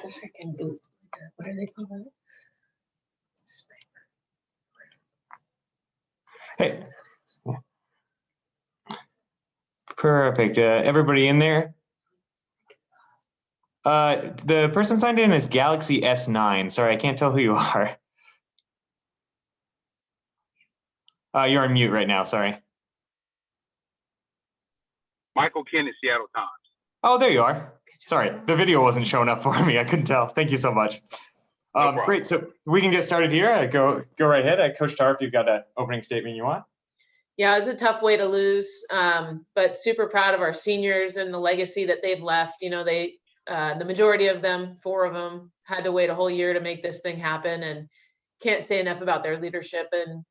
a freaking boot. What do they call that? Hey. Perfect. Everybody in there? The person signed in is Galaxy S9. Sorry, I can't tell who you are. You're on mute right now. Sorry. Michael Kennedy, Seattle Times. Oh, there you are. Sorry, the video wasn't showing up for me. I couldn't tell. Thank you so much. No Great. So we can get started here. Go right ahead. Coach Tarr, if you've got an opening statement you want. Yeah, it was a tough way to lose, but super proud of our seniors and the legacy that they've left. You know, the majority of them, 4 of them, had to wait a whole year to make this thing happen, and can't say enough about their leadership and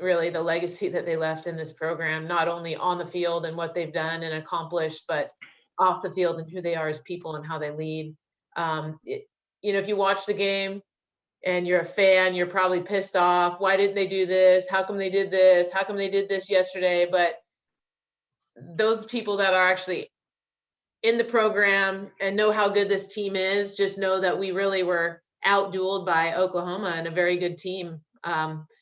really the legacy that they left in this program, not only on the field and what they've done and accomplished, but off the field and who they are as people and how they lead. You know, if you watch the game and you're a fan, you're probably pissed off. Why didn't they do this? How come they did this? How come they did this yesterday? But those people that are actually in the program and know how good this team is, just know that we really were outdueled by Oklahoma and a very good team.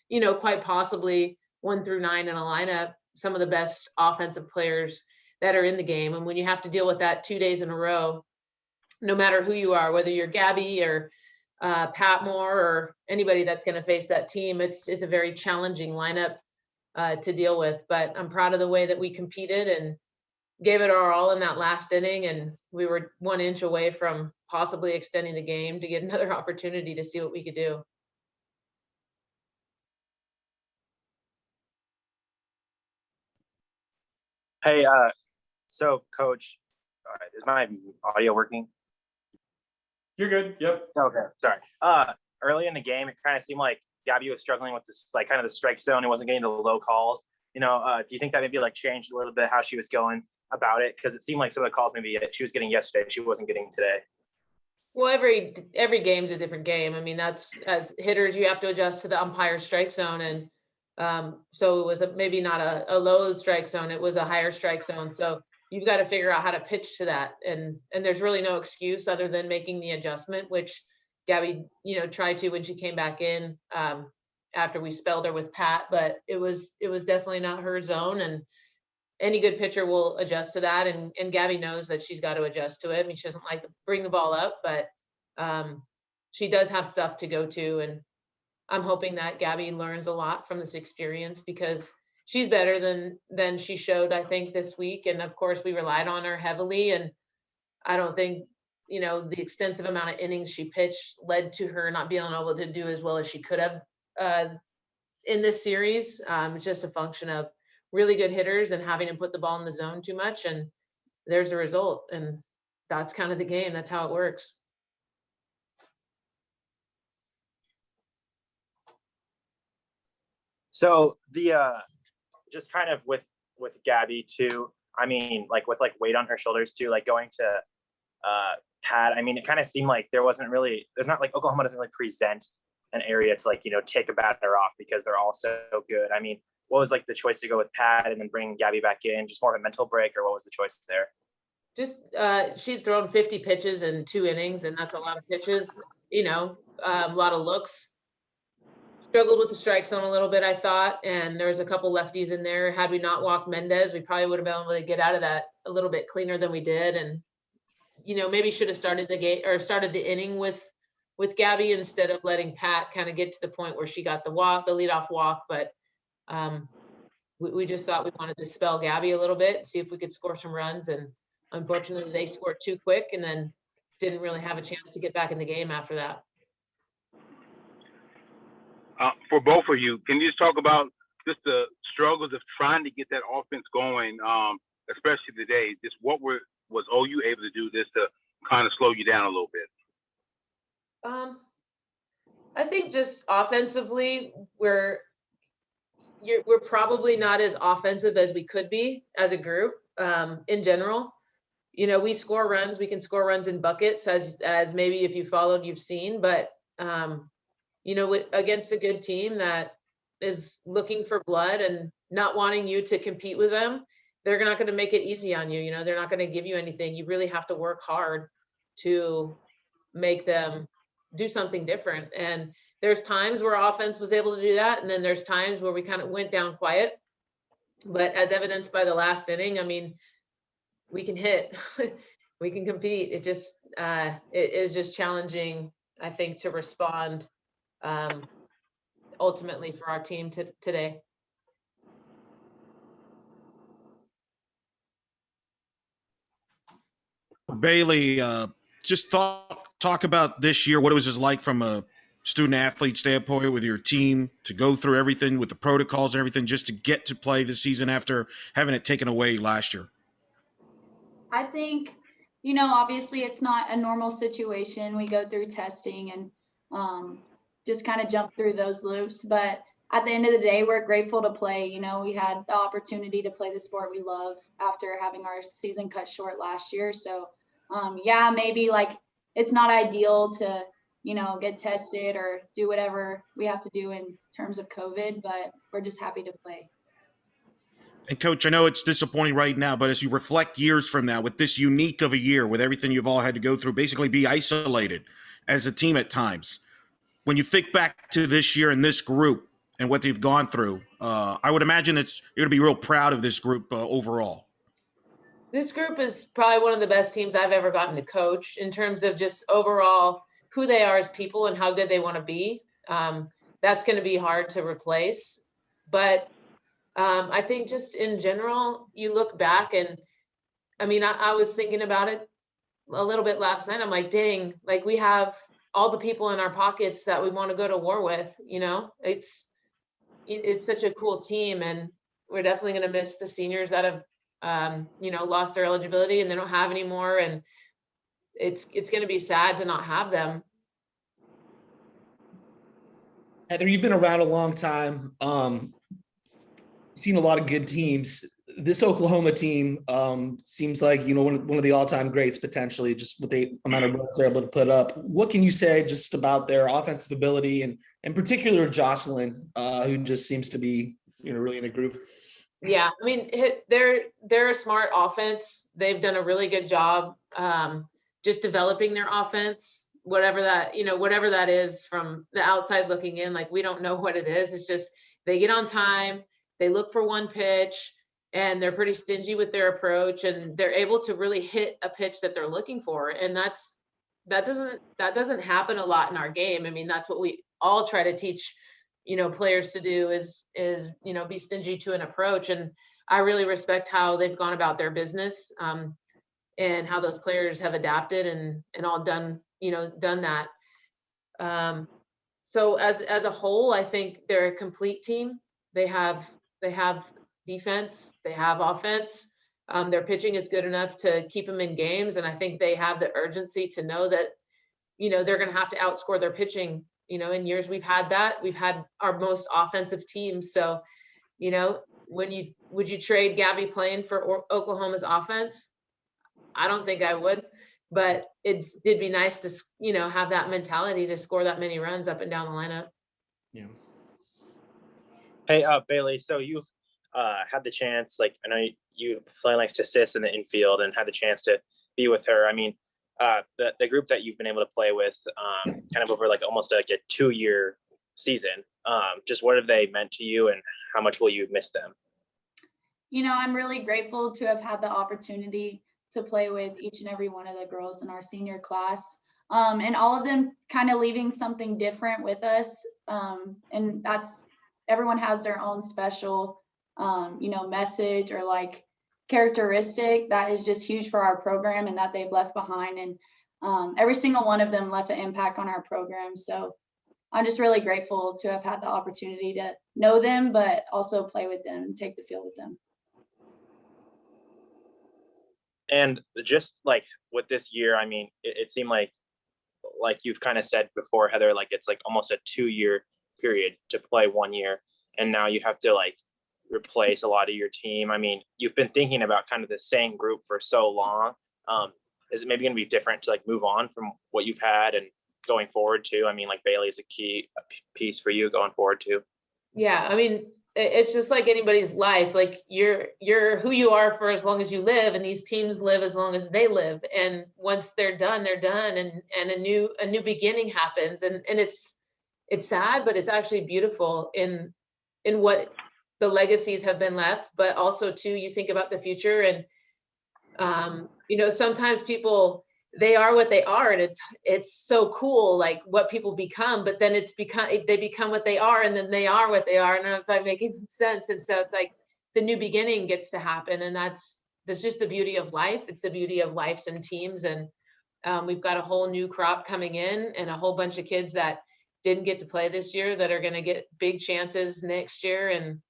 You know, quite possibly 1 through 9 in a lineup, some of the best offensive players that are in the game. And when you have to deal with that 2 days in a row, no matter who you are, whether you're Gabby or Pat Moore or anybody that's going to face that team, it's a very challenging lineup to deal with. But I'm proud of the way that we competed and gave it our all in that last inning. And we were 1 inch away from possibly extending the game to get another opportunity to see what we could do. Hey, so Coach, is my audio working? You're good. Yep. Okay, sorry. Early in the game, it kind of seemed like Gabby was struggling with this, like kind of the strike zone. He wasn't getting the low calls. You know, do you think that maybe like changed a little bit how she was going about it? Because it seemed like some of the calls maybe she was getting yesterday, she wasn't getting today. Well, every game's a different game. I mean, that's, as hitters, you have to adjust to the umpire strike zone. And so it was maybe not a low strike zone, it was a higher strike zone. So you've got to figure out how to pitch to that. And there's really no excuse other than making the adjustment, which Gabby, you know, tried to when she came back in after we spelled her with Pat, but it was definitely not her zone. And any good pitcher will adjust to that. And Gabby knows that she's got to adjust to it. I mean, she doesn't like to bring the ball up, but she does have stuff to go to. And I'm hoping that Gabby learns a lot from this experience because she's better than she showed, I think, this week. And of course, we relied on her heavily. And I don't think, you know, the extensive amount of innings she pitched led to her not being able to do as well as she could have in this series. It's just a function of really good hitters and having to put the ball in the zone too much. And there's a result. And that's kind of the game. That's how it works. So the just kind of with Gabby too, I mean, like with like weight on her shoulders too, like going to Pat, I mean, it kind of seemed like there's not like Oklahoma doesn't really present an area to like, you know, take a batter off because they're all so good. I mean, what was like the choice to go with Pat and then bring Gabby back in? Just more of a mental break, or what was the choice there? Just she'd thrown 50 pitches in 2 innings, and that's a lot of pitches, you know, a lot of looks. Struggled with the strike zone a little bit, I thought, and there was a couple lefties in there. Had we not walked Mendez, we probably would have been able to get out of that a little bit cleaner than we did. And, you know, maybe should have started the game or started the inning with Gabby instead of letting Pat kind of get to the point where she got the leadoff walk. But we just thought we wanted to spell Gabby a little bit, see if we could score some runs. And unfortunately, they scored too quick and then didn't really have a chance to get back in the game after that. For both of you, can you just talk about just the struggles of trying to get that offense going, especially today? Just what was OU able to do this to kind of slow you down a little bit? I think just offensively, we're probably not as offensive as we could be as a group in general. You know, we score runs, we can score runs in buckets as maybe if you followed, you've seen, but you know, against a good team that is looking for blood and not wanting you to compete with them, they're not going to make it easy on you. You know, they're not going to give you anything. You really have to work hard to make them do something different. And there's times where offense was able to do that. And then there's times where we kind of went down quiet. But as evidenced by the last inning, I mean, we can hit, we can compete. It just, it is just challenging, I think, to respond ultimately for our team today. Baylee, just talk about this year. What it was like from a student athlete standpoint with your team to go through everything with the protocols and everything just to get to play this season after having it taken away last year. I think, obviously it's not a normal situation. We go through testing and just kind of jump through those loops. But at the end of the day, we're grateful to play. We had the opportunity to play the sport we love after having our season cut short last year. So, yeah, maybe like it's not ideal to, get tested or do whatever we have to do in terms of COVID, but we're just happy to play. And Coach, I know it's disappointing right now, but as you reflect years from now with this unique of a year, with everything you've all had to go through, basically be isolated as a team at times, when you think back to this year and this group and what they've gone through, I would imagine you're going to be real proud of this group overall. This group is probably one of the best teams I've ever gotten to coach in terms of just overall who they are as people and how good they want to be. That's going to be hard to replace. But I think just in general, you look back and I mean, I was thinking about it a little bit last night. I'm like, dang, like we have all the people in our pockets that we want to go to war with, it's such a cool team. And we're definitely going to miss the seniors that have, lost their eligibility and they don't have any more. And it's going to be sad to not have them. Heather, you've been around a long time. Seen a lot of good teams. This Oklahoma team seems like, one of the all-time greats potentially, just with the amount of runs they're able to put up. What can you say just about their offensive ability and in particular Jocelyn, who just seems to be, really in a groove? Yeah, I mean, they're a smart offense. They've done a really good job just developing their offense, whatever that is from the outside looking in. Like, we don't know what it is. It's just they get on time, they look for one pitch, and they're pretty stingy with their approach, and they're able to really hit a pitch that they're looking for. And that doesn't happen a lot in our game. I mean, that's what we all try to teach players to do is be stingy to an approach. And I really respect how they've gone about their business and how those players have adapted and all done that. So as a whole, I think they're a complete team. They have defense, they have offense. Their pitching is good enough to keep them in games. And I think they have the urgency to know that, they're going to have to outscore their pitching. In years we've had our most offensive teams. So, would you trade Gabby playing for Oklahoma's offense? I don't think I would, but it'd be nice to, have that mentality to score that many runs up and down the lineup. Yeah. Hey, Baylee, so you've had the chance, like, I know you play next to Sis in the infield and had the chance to be with her. I mean, the group that you've been able to play with kind of over like almost like a 2-year season, just what have they meant to you and how much will you miss them? I'm really grateful to have had the opportunity to play with each and every one of the girls in our senior class, and all of them kind of leaving something different with us. And everyone has their own special, message or like characteristic that is just huge for our program and that they've left behind. And every single one of them left an impact on our program. So I'm just really grateful to have had the opportunity to know them, but also play with them and take the field with them. And just like with this year, I mean, it seemed like you've kind of said before, Heather, like it's like almost a 2-year period to play 1 year. And now you have to like replace a lot of your team. I mean, you've been thinking about kind of the same group for so long. Is it maybe going to be different to like move on from what you've had and going forward too? I mean, like Baylee is a key piece for you going forward too. Yeah, I mean, it's just like anybody's life. Like you're who you are for as long as you live, and these teams live as long as they live. And once they're done, and a new beginning happens. And it's sad, but it's actually beautiful in what the legacies have been left. But also too, you think about the future, and sometimes people, they are what they are, and it's so cool, like what people become, but then they become what they are, and then they are what they are. And I don't know if I'm making sense. And so it's like the new beginning gets to happen, and that's just the beauty of life. It's the beauty of lives and teams. And we've got a whole new crop coming in, and a whole bunch of kids that didn't get to play this year that are going to get big chances next year. And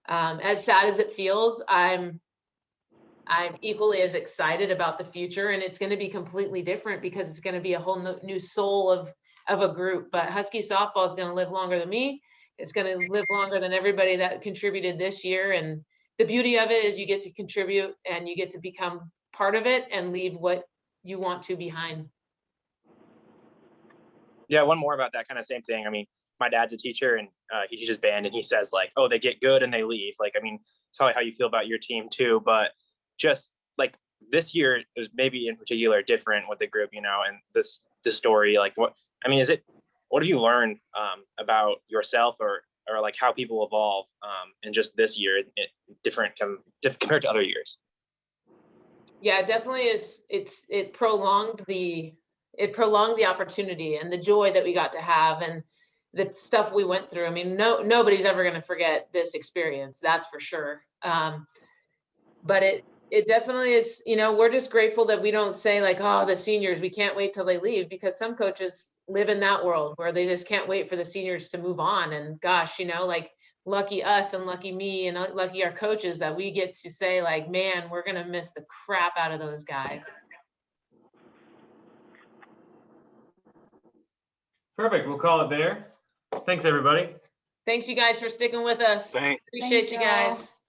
as sad as it feels, I'm equally as excited about the future, and it's going to be completely different because it's going to be a whole new soul of a group. But Husky softball is going to live longer than me. It's going to live longer than everybody that contributed this year. And the beauty of it is you get to contribute, and you get to become part of it and leave what you want to behind. Yeah, one more about that kind of same thing. I mean, my dad's a teacher, and he teaches band, and he says like, oh, they get good and they leave. Like, I mean, it's probably how you feel about your team too, but just like this year is maybe in particular different with the group, and this story, like what have you learned about yourself or like how people evolve in just this year, different compared to other years? Yeah, it definitely is. It prolonged the opportunity and the joy that we got to have, and the stuff we went through. I mean, nobody's ever going to forget this experience. That's for sure. But it definitely is, we're just grateful that we don't say like, oh, the seniors, we can't wait till they leave, because some coaches live in that world where they just can't wait for the seniors to move on. And gosh, like lucky us and lucky me and lucky our coaches that we get to say like, man, we're going to miss the crap out of those guys. Perfect. We'll call it there. Thanks, everybody. Thanks you guys for sticking with us. Thanks. Appreciate Thank you y'all. guys.